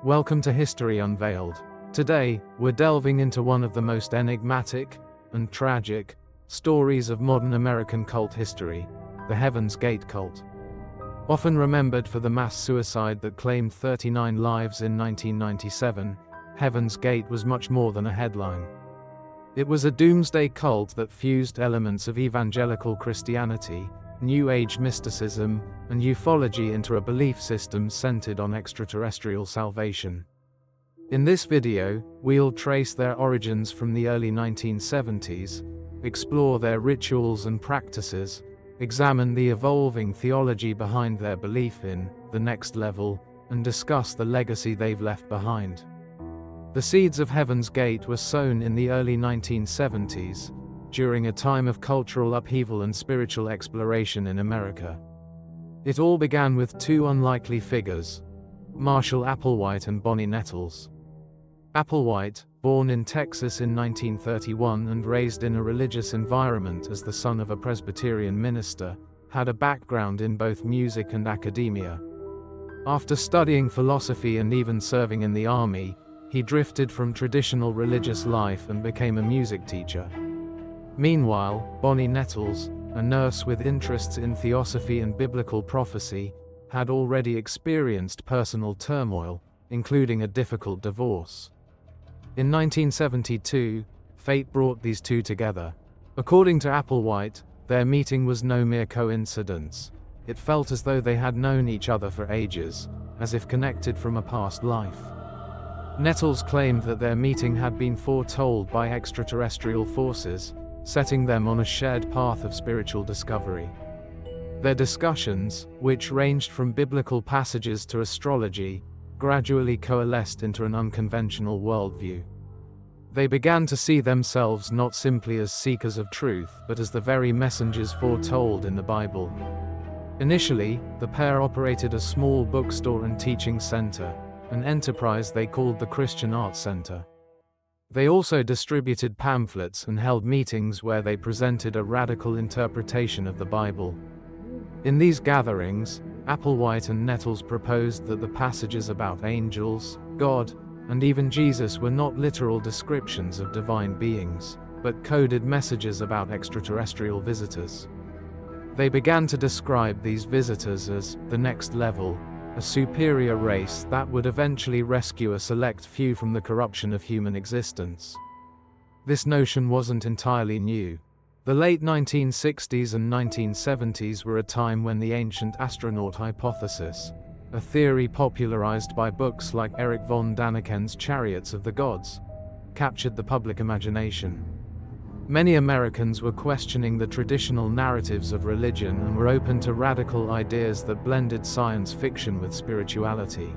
Welcome to History Unveiled. Today, we're delving into one of the most enigmatic and tragic stories of modern American cult history, the Heaven's Gate cult. Often remembered for the mass suicide that claimed 39 lives in 1997, Heaven's Gate was much more than a headline. It was a doomsday cult that fused elements of evangelical Christianity, New Age mysticism, and ufology into a belief system centered on extraterrestrial salvation. In this video, we'll trace their origins from the early 1970s, explore their rituals and practices, examine the evolving theology behind their belief in the next level, and discuss the legacy they've left behind. The seeds of Heaven's Gate were sown in the early 1970s, during a time of cultural upheaval and spiritual exploration in America. It all began with two unlikely figures, Marshall Applewhite and Bonnie Nettles. Applewhite, born in Texas in 1931 and raised in a religious environment as the son of a Presbyterian minister, had a background in both music and academia. After studying philosophy and even serving in the army, he drifted from traditional religious life and became a music teacher. Meanwhile, Bonnie Nettles, a nurse with interests in theosophy and biblical prophecy, had already experienced personal turmoil, including a difficult divorce. In 1972, fate brought these two together. According to Applewhite, their meeting was no mere coincidence. It felt as though they had known each other for ages, as if connected from a past life. Nettles claimed that their meeting had been foretold by extraterrestrial forces, setting them on a shared path of spiritual discovery. Their discussions, which ranged from biblical passages to astrology, gradually coalesced into an unconventional worldview. They began to see themselves not simply as seekers of truth, but as the very messengers foretold in the Bible. Initially, the pair operated a small bookstore and teaching center, an enterprise they called the Christian Arts Center. They also distributed pamphlets and held meetings where they presented a radical interpretation of the Bible. In these gatherings, Applewhite and Nettles proposed that the passages about angels, God, and even Jesus were not literal descriptions of divine beings, but coded messages about extraterrestrial visitors. They began to describe these visitors as the next level, a superior race that would eventually rescue a select few from the corruption of human existence. This notion wasn't entirely new. The late 1960s and 1970s were a time when the ancient astronaut hypothesis, a theory popularized by books like Erich von Daniken's Chariots of the Gods, captured the public imagination. Many Americans were questioning the traditional narratives of religion and were open to radical ideas that blended science fiction with spirituality.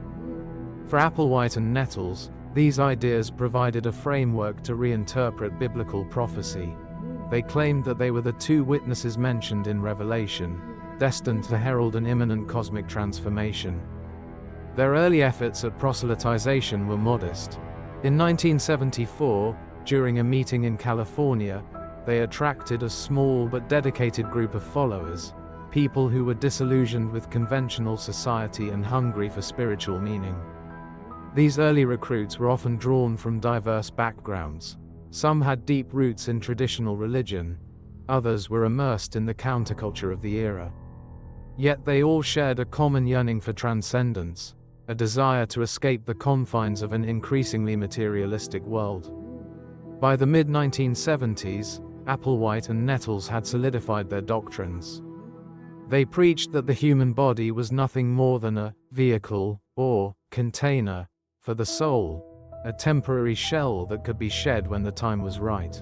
For Applewhite and Nettles, these ideas provided a framework to reinterpret biblical prophecy. They claimed that they were the two witnesses mentioned in Revelation, destined to herald an imminent cosmic transformation. Their early efforts at proselytization were modest. In 1974, during a meeting in California, they attracted a small but dedicated group of followers, people who were disillusioned with conventional society and hungry for spiritual meaning. These early recruits were often drawn from diverse backgrounds. Some had deep roots in traditional religion, others were immersed in the counterculture of the era. Yet they all shared a common yearning for transcendence, a desire to escape the confines of an increasingly materialistic world. By the mid-1970s, Applewhite and Nettles had solidified their doctrines. They preached that the human body was nothing more than a vehicle, or container, for the soul, a temporary shell that could be shed when the time was right.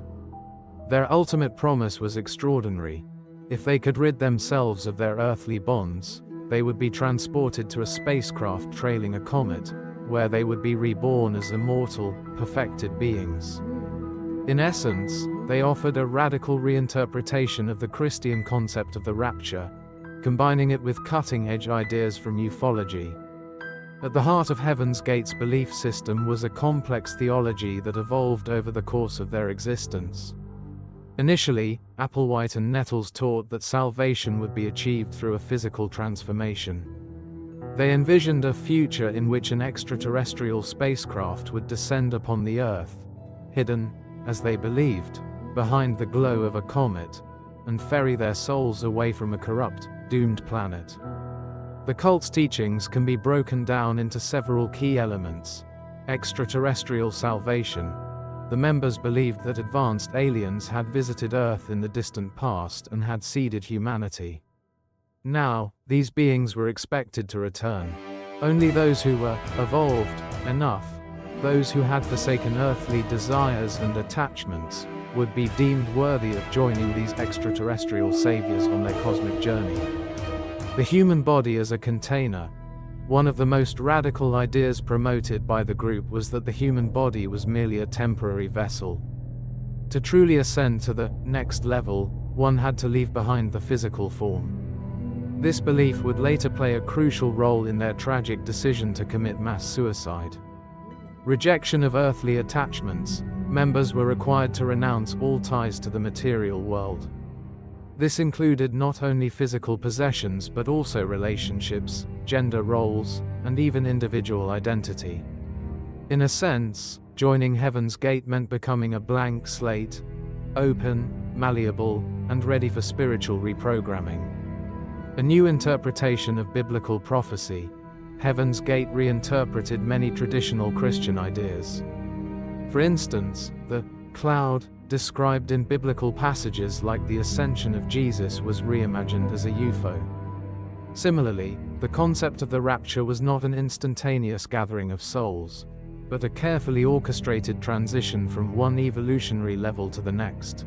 Their ultimate promise was extraordinary. If they could rid themselves of their earthly bonds, they would be transported to a spacecraft trailing a comet, where they would be reborn as immortal, perfected beings. In essence, they offered a radical reinterpretation of the Christian concept of the rapture, combining it with cutting-edge ideas from ufology. At the heart of Heaven's Gate's belief system was a complex theology that evolved over the course of their existence. Initially, Applewhite and Nettles taught that salvation would be achieved through a physical transformation. They envisioned a future in which an extraterrestrial spacecraft would descend upon the Earth, hidden, as they believed, behind the glow of a comet, and ferry their souls away from a corrupt, doomed planet. The cult's teachings can be broken down into several key elements. Extraterrestrial salvation. The members believed that advanced aliens had visited Earth in the distant past and had seeded humanity. Now, these beings were expected to return. Only those who were evolved enough, those who had forsaken earthly desires and attachments, would be deemed worthy of joining these extraterrestrial saviors on their cosmic journey. The human body as a container. One of the most radical ideas promoted by the group was that the human body was merely a temporary vessel. To truly ascend to the next level, one had to leave behind the physical form. This belief would later play a crucial role in their tragic decision to commit mass suicide. Rejection of earthly attachments. Members were required to renounce all ties to the material world. This included not only physical possessions but also relationships, gender roles, and even individual identity. In a sense, joining Heaven's Gate meant becoming a blank slate, open, malleable, and ready for spiritual reprogramming. A new interpretation of biblical prophecy. Heaven's Gate reinterpreted many traditional Christian ideas. For instance, the cloud, described in biblical passages like the ascension of Jesus, was reimagined as a UFO. Similarly, the concept of the rapture was not an instantaneous gathering of souls, but a carefully orchestrated transition from one evolutionary level to the next.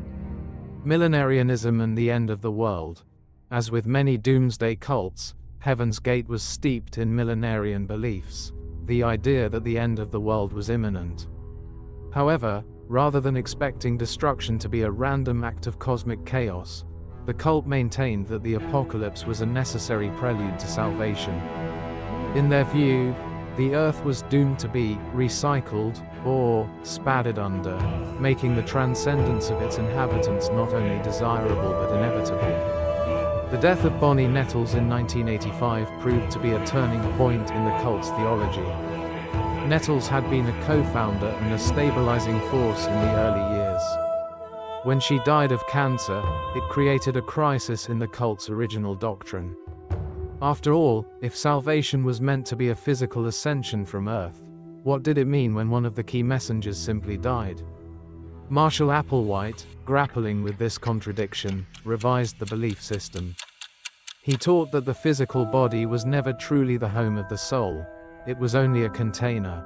Millenarianism and the end of the world. As with many doomsday cults, Heaven's Gate was steeped in millenarian beliefs, the idea that the end of the world was imminent. However, rather than expecting destruction to be a random act of cosmic chaos, the cult maintained that the apocalypse was a necessary prelude to salvation. In their view, the earth was doomed to be recycled or spattered under, making the transcendence of its inhabitants not only desirable but inevitable. The death of Bonnie Nettles in 1985 proved to be a turning point in the cult's theology. Nettles had been a co-founder and a stabilizing force in the early years. When she died of cancer, it created a crisis in the cult's original doctrine. After all, if salvation was meant to be a physical ascension from Earth, what did it mean when one of the key messengers simply died? Marshall Applewhite, grappling with this contradiction, revised the belief system. He taught that the physical body was never truly the home of the soul, it was only a container.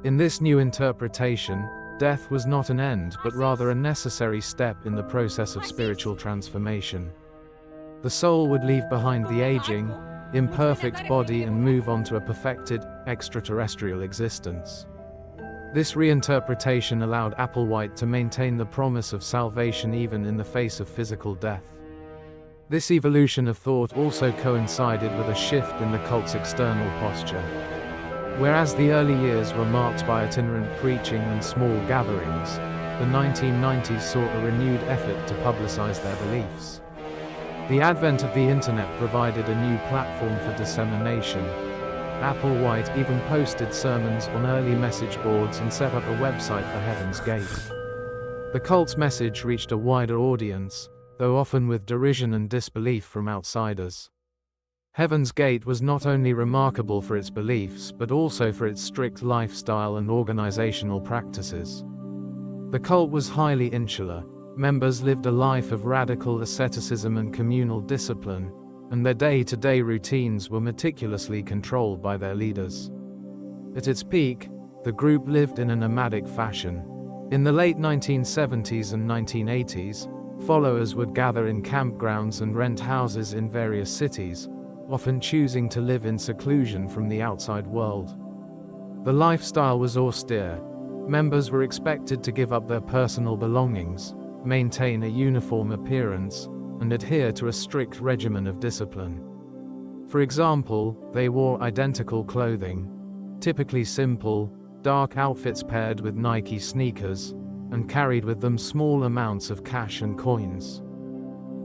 In this new interpretation, death was not an end but rather a necessary step in the process of spiritual transformation. The soul would leave behind the aging, imperfect body and move on to a perfected, extraterrestrial existence. This reinterpretation allowed Applewhite to maintain the promise of salvation even in the face of physical death. This evolution of thought also coincided with a shift in the cult's external posture. Whereas the early years were marked by itinerant preaching and small gatherings, the 1990s saw a renewed effort to publicize their beliefs. The advent of the internet provided a new platform for dissemination. Applewhite even posted sermons on early message boards and set up a website for Heaven's Gate. The cult's message reached a wider audience, though often with derision and disbelief from outsiders. Heaven's Gate was not only remarkable for its beliefs but also for its strict lifestyle and organizational practices. The cult was highly insular. Members lived a life of radical asceticism and communal discipline, and their day-to-day routines were meticulously controlled by their leaders. At its peak, the group lived in a nomadic fashion. In the late 1970s and 1980s, followers would gather in campgrounds and rent houses in various cities, often choosing to live in seclusion from the outside world. The lifestyle was austere. Members were expected to give up their personal belongings, maintain a uniform appearance, and adhere to a strict regimen of discipline. For example, they wore identical clothing, typically simple, dark outfits paired with Nike sneakers, and carried with them small amounts of cash and coins.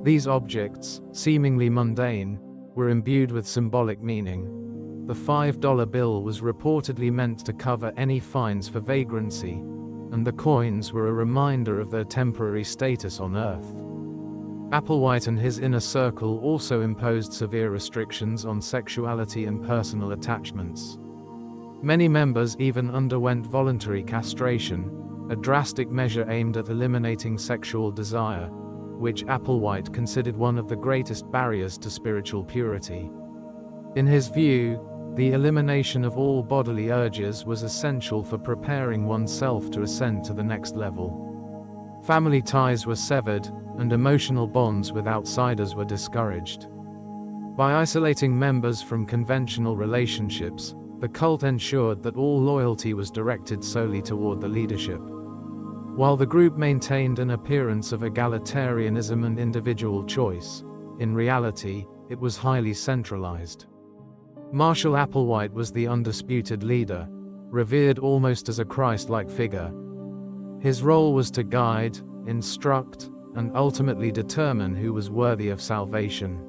These objects, seemingly mundane, were imbued with symbolic meaning. the $5 bill was reportedly meant to cover any fines for vagrancy, and the coins were a reminder of their temporary status on Earth. Applewhite and his inner circle also imposed severe restrictions on sexuality and personal attachments. Many members even underwent voluntary castration, a drastic measure aimed at eliminating sexual desire, which Applewhite considered one of the greatest barriers to spiritual purity. In his view, the elimination of all bodily urges was essential for preparing oneself to ascend to the next level. Family ties were severed, and emotional bonds with outsiders were discouraged. By isolating members from conventional relationships, the cult ensured that all loyalty was directed solely toward the leadership. While the group maintained an appearance of egalitarianism and individual choice, in reality, it was highly centralized. Marshall Applewhite was the undisputed leader, revered almost as a Christ-like figure. His role was to guide, instruct, and ultimately determine who was worthy of salvation.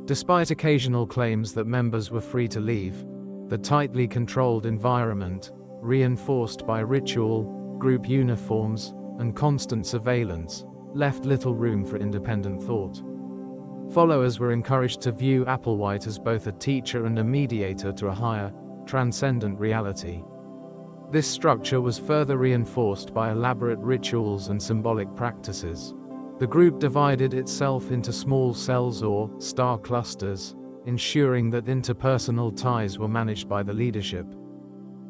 Despite occasional claims that members were free to leave, the tightly controlled environment, reinforced by ritual, group uniforms, and constant surveillance, left little room for independent thought. Followers were encouraged to view Applewhite as both a teacher and a mediator to a higher, transcendent reality. This structure was further reinforced by elaborate rituals and symbolic practices. The group divided itself into small cells or star clusters, ensuring that interpersonal ties were managed by the leadership.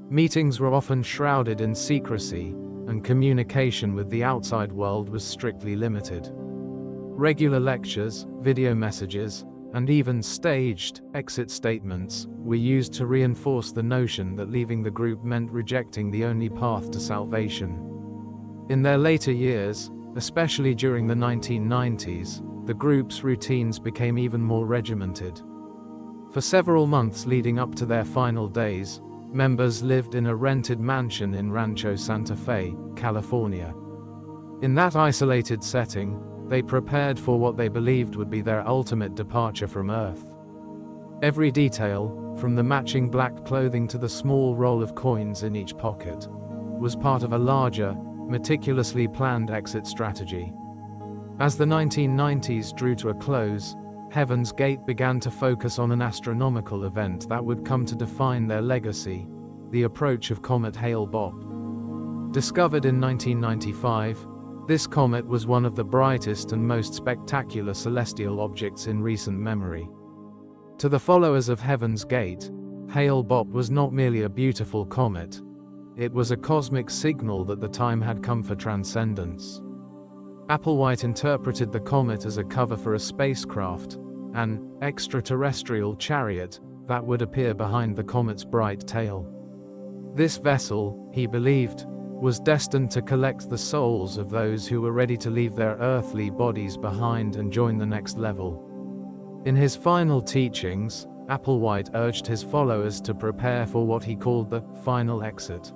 Meetings were often shrouded in secrecy, and communication with the outside world was strictly limited. Regular lectures, video messages, and even staged exit statements were used to reinforce the notion that leaving the group meant rejecting the only path to salvation. In their later years, especially during the 1990s, the group's routines became even more regimented. For several months leading up to their final days, members lived in a rented mansion in Rancho Santa Fe, California. In that isolated setting, they prepared for what they believed would be their ultimate departure from Earth. Every detail, from the matching black clothing to the small roll of coins in each pocket, was part of a larger, meticulously planned exit strategy. As the 1990s drew to a close, Heaven's Gate began to focus on an astronomical event that would come to define their legacy: the approach of comet Hale-Bopp. Discovered in 1995, this comet was one of the brightest and most spectacular celestial objects in recent memory. To the followers of Heaven's Gate, Hale-Bopp was not merely a beautiful comet. It was a cosmic signal that the time had come for transcendence. Applewhite interpreted the comet as a cover for a spacecraft, an extraterrestrial chariot, that would appear behind the comet's bright tail. This vessel, he believed, was destined to collect the souls of those who were ready to leave their earthly bodies behind and join the next level. In his final teachings, Applewhite urged his followers to prepare for what he called the final exit.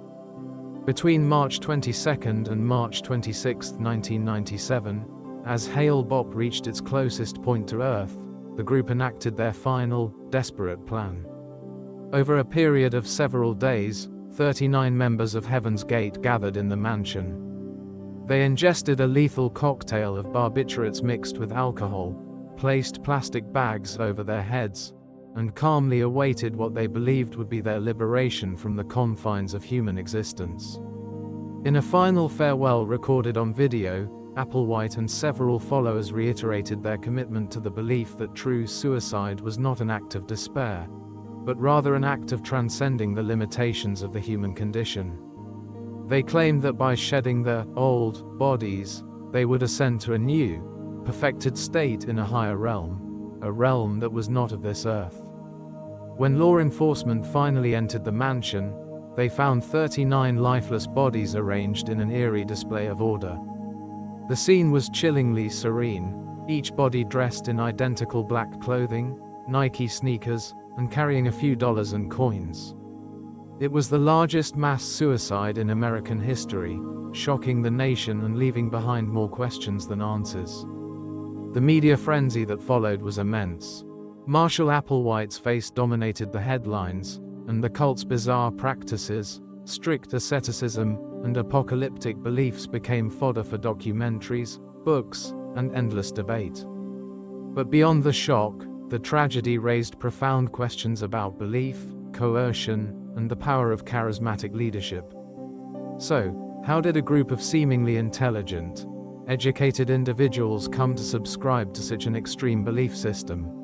Between March 22 and March 26, 1997, as Hale-Bopp reached its closest point to Earth, the group enacted their final, desperate plan. Over a period of several days, 39 members of Heaven's Gate gathered in the mansion. They ingested a lethal cocktail of barbiturates mixed with alcohol, placed plastic bags over their heads, and calmly awaited what they believed would be their liberation from the confines of human existence. In a final farewell recorded on video, Applewhite and several followers reiterated their commitment to the belief that true suicide was not an act of despair, but rather an act of transcending the limitations of the human condition. They claimed that by shedding their old bodies, they would ascend to a new, perfected state in a higher realm, a realm that was not of this earth. When law enforcement finally entered the mansion, they found 39 lifeless bodies arranged in an eerie display of order. The scene was chillingly serene, each body dressed in identical black clothing, Nike sneakers, and carrying a few dollars and coins. It was the largest mass suicide in American history, shocking the nation and leaving behind more questions than answers. The media frenzy that followed was immense. Marshall Applewhite's face dominated the headlines, and the cult's bizarre practices, strict asceticism, and apocalyptic beliefs became fodder for documentaries, books, and endless debate. But beyond the shock, the tragedy raised profound questions about belief, coercion, and the power of charismatic leadership. So, how did a group of seemingly intelligent, educated individuals come to subscribe to such an extreme belief system?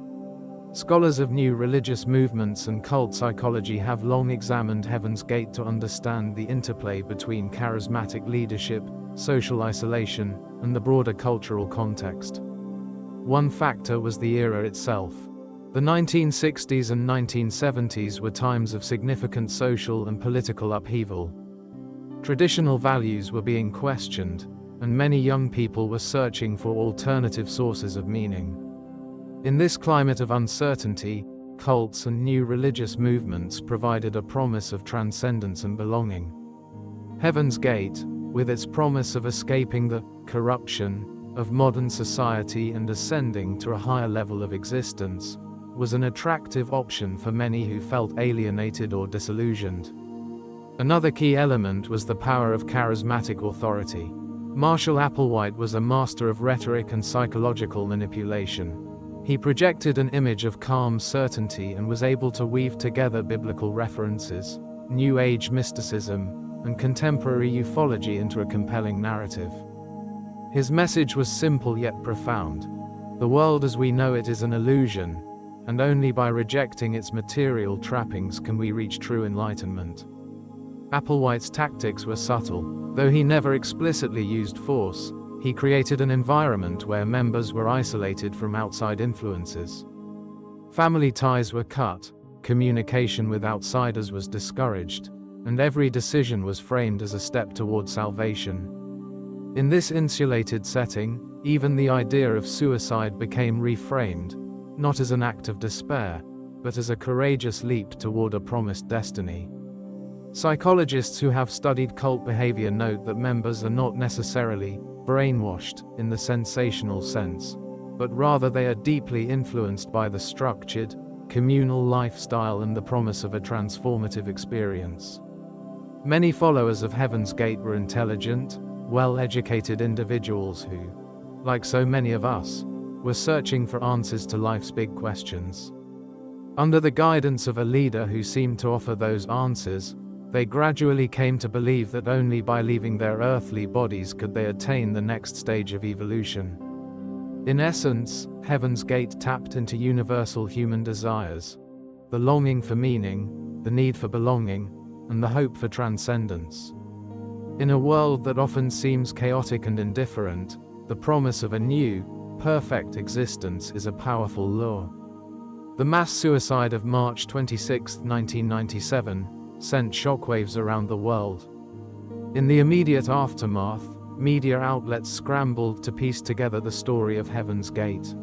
Scholars of new religious movements and cult psychology have long examined Heaven's Gate to understand the interplay between charismatic leadership, social isolation, and the broader cultural context. One factor was the era itself. The 1960s and 1970s were times of significant social and political upheaval. Traditional values were being questioned, and many young people were searching for alternative sources of meaning. In this climate of uncertainty, cults and new religious movements provided a promise of transcendence and belonging. Heaven's Gate, with its promise of escaping the corruption of modern society and ascending to a higher level of existence, was an attractive option for many who felt alienated or disillusioned. Another key element was the power of charismatic authority. Marshall Applewhite was a master of rhetoric and psychological manipulation. He projected an image of calm certainty and was able to weave together biblical references, New Age mysticism, and contemporary ufology into a compelling narrative. His message was simple yet profound. The world as we know it is an illusion, and only by rejecting its material trappings can we reach true enlightenment. Applewhite's tactics were subtle. Though he never explicitly used force, he created an environment where members were isolated from outside influences. Family ties were cut, communication with outsiders was discouraged, and every decision was framed as a step toward salvation. In this insulated setting, even the idea of suicide became reframed, not as an act of despair, but as a courageous leap toward a promised destiny. Psychologists who have studied cult behavior note that members are not necessarily brainwashed in the sensational sense, but rather they are deeply influenced by the structured, communal lifestyle and the promise of a transformative experience. Many followers of Heaven's Gate were intelligent, well-educated individuals who, like so many of us, were searching for answers to life's big questions. Under the guidance of a leader who seemed to offer those answers, they gradually came to believe that only by leaving their earthly bodies could they attain the next stage of evolution. In essence, Heaven's Gate tapped into universal human desires: the longing for meaning, the need for belonging, and the hope for transcendence. In a world that often seems chaotic and indifferent, the promise of a new, perfect existence is a powerful lure. The mass suicide of March 26, 1997, sent shockwaves around the world. In the immediate aftermath, media outlets scrambled to piece together the story of Heaven's Gate.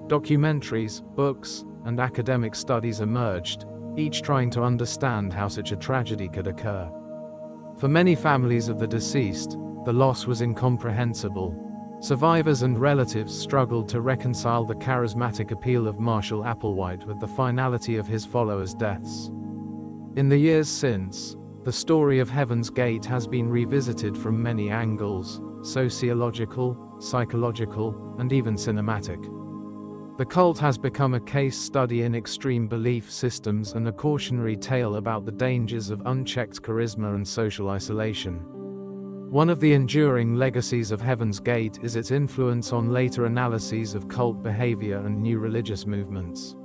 Documentaries, books, and academic studies emerged, each trying to understand how such a tragedy could occur. For many families of the deceased, the loss was incomprehensible. Survivors and relatives struggled to reconcile the charismatic appeal of Marshall Applewhite with the finality of his followers' deaths. In the years since, the story of Heaven's Gate has been revisited from many angles: sociological, psychological, and even cinematic. The cult has become a case study in extreme belief systems and a cautionary tale about the dangers of unchecked charisma and social isolation. One of the enduring legacies of Heaven's Gate is its influence on later analyses of cult behavior and new religious movements.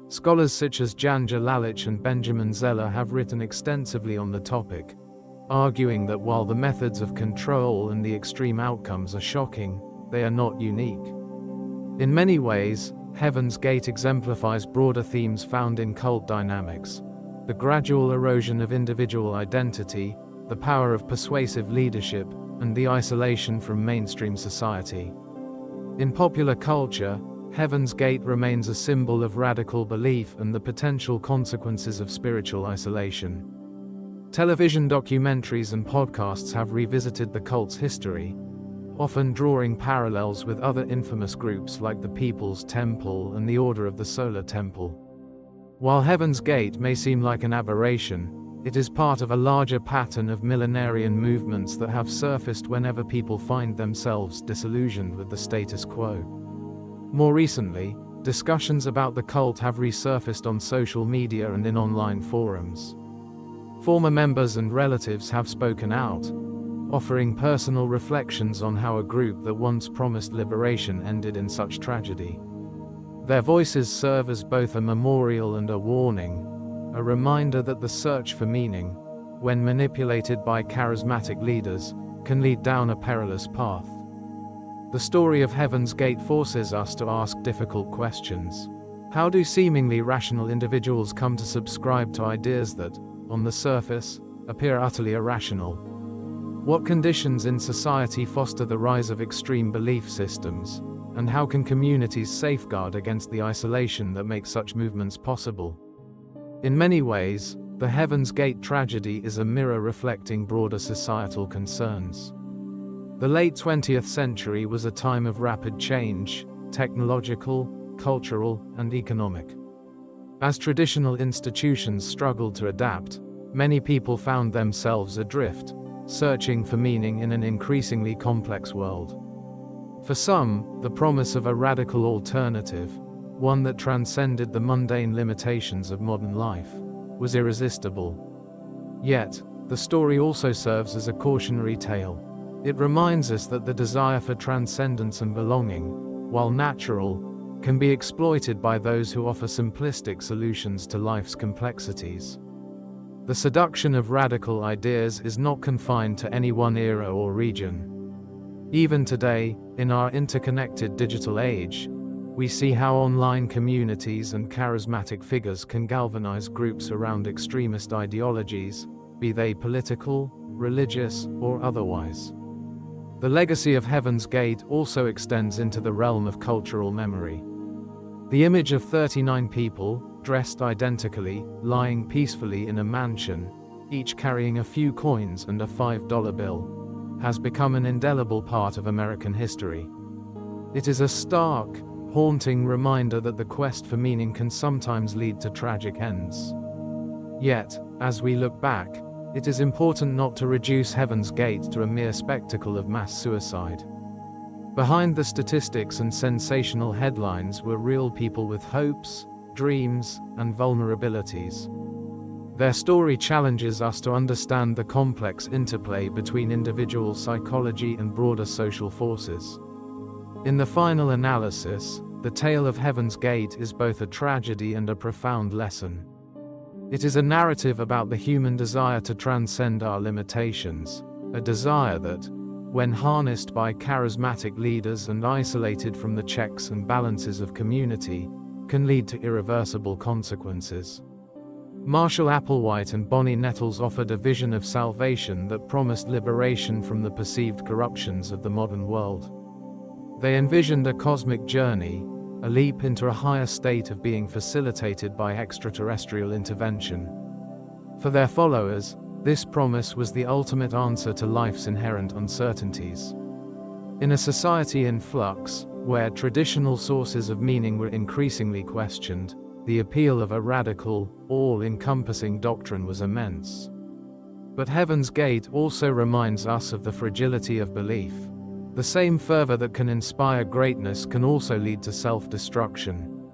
Scholars such as Jan Jalalich and Benjamin Zeller have written extensively on the topic, arguing that while the methods of control and the extreme outcomes are shocking, they are not unique. In many ways, Heaven's Gate exemplifies broader themes found in cult dynamics: the gradual erosion of individual identity, the power of persuasive leadership, and the isolation from mainstream society. In popular culture, Heaven's Gate remains a symbol of radical belief and the potential consequences of spiritual isolation. Television documentaries and podcasts have revisited the cult's history, often drawing parallels with other infamous groups like the People's Temple and the Order of the Solar Temple. While Heaven's Gate may seem like an aberration, it is part of a larger pattern of millenarian movements that have surfaced whenever people find themselves disillusioned with the status quo. More recently, discussions about the cult have resurfaced on social media and in online forums. Former members and relatives have spoken out, offering personal reflections on how a group that once promised liberation ended in such tragedy. Their voices serve as both a memorial and a warning, a reminder that the search for meaning, when manipulated by charismatic leaders, can lead down a perilous path. The story of Heaven's Gate forces us to ask difficult questions. How do seemingly rational individuals come to subscribe to ideas that, on the surface, appear utterly irrational? What conditions in society foster the rise of extreme belief systems, and how can communities safeguard against the isolation that makes such movements possible? In many ways, the Heaven's Gate tragedy is a mirror reflecting broader societal concerns. The late 20th century was a time of rapid change, technological, cultural, and economic. As traditional institutions struggled to adapt, many people found themselves adrift, searching for meaning in an increasingly complex world. For some, the promise of a radical alternative, one that transcended the mundane limitations of modern life, was irresistible. Yet, the story also serves as a cautionary tale. It reminds us that the desire for transcendence and belonging, while natural, can be exploited by those who offer simplistic solutions to life's complexities. The seduction of radical ideas is not confined to any one era or region. Even today, in our interconnected digital age, we see how online communities and charismatic figures can galvanize groups around extremist ideologies, be they political, religious, or otherwise. The legacy of Heaven's Gate also extends into the realm of cultural memory. The image of 39 people, dressed identically, lying peacefully in a mansion, each carrying a few coins and a $5 bill, has become an indelible part of American history. It is a stark, haunting reminder that the quest for meaning can sometimes lead to tragic ends. Yet, as we look back, it is important not to reduce Heaven's Gate to a mere spectacle of mass suicide. Behind the statistics and sensational headlines were real people with hopes, dreams, and vulnerabilities. Their story challenges us to understand the complex interplay between individual psychology and broader social forces. In the final analysis, the tale of Heaven's Gate is both a tragedy and a profound lesson. It is a narrative about the human desire to transcend our limitations, a desire that, when harnessed by charismatic leaders and isolated from the checks and balances of community, can lead to irreversible consequences. Marshall Applewhite and Bonnie Nettles offered a vision of salvation that promised liberation from the perceived corruptions of the modern world. They envisioned a cosmic journey, a leap into a higher state of being facilitated by extraterrestrial intervention. For their followers, this promise was the ultimate answer to life's inherent uncertainties. In a society in flux, where traditional sources of meaning were increasingly questioned, the appeal of a radical, all-encompassing doctrine was immense. But Heaven's Gate also reminds us of the fragility of belief. The same fervor that can inspire greatness can also lead to self-destruction.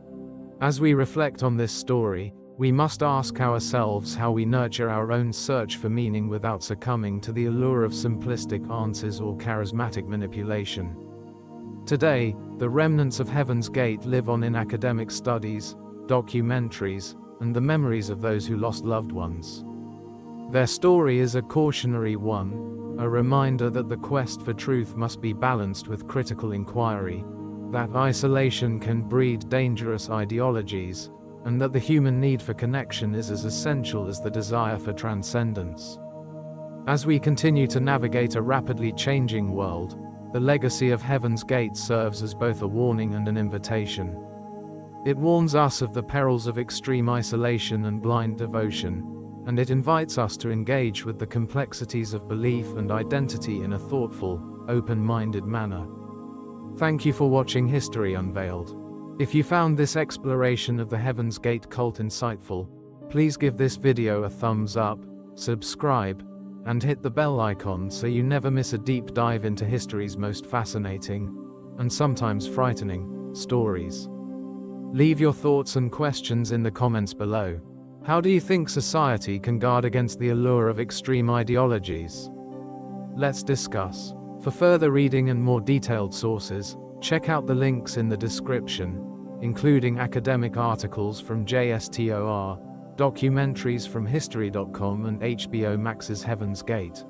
As we reflect on this story, we must ask ourselves how we nurture our own search for meaning without succumbing to the allure of simplistic answers or charismatic manipulation. Today, the remnants of Heaven's Gate live on in academic studies, documentaries, and the memories of those who lost loved ones. Their story is a cautionary one, a reminder that the quest for truth must be balanced with critical inquiry, that isolation can breed dangerous ideologies, and that the human need for connection is as essential as the desire for transcendence. As we continue to navigate a rapidly changing world, the legacy of Heaven's Gate serves as both a warning and an invitation. It warns us of the perils of extreme isolation and blind devotion, and it invites us to engage with the complexities of belief and identity in a thoughtful, open-minded manner. Thank you for watching History Unveiled. If you found this exploration of the Heaven's Gate cult insightful, please give this video a thumbs up, subscribe, and hit the bell icon so you never miss a deep dive into history's most fascinating, and sometimes frightening, stories. Leave your thoughts and questions in the comments below. How do you think society can guard against the allure of extreme ideologies? Let's discuss. For further reading and more detailed sources, check out the links in the description, including academic articles from JSTOR, documentaries from History.com and HBO Max's Heaven's Gate,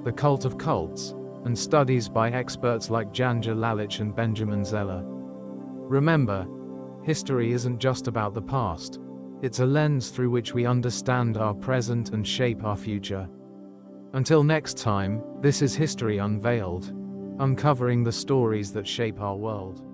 The Cult of Cults, and studies by experts like Janja Lalich and Benjamin Zeller. Remember, history isn't just about the past. It's a lens through which we understand our present and shape our future. Until next time, this is History Unveiled, uncovering the stories that shape our world.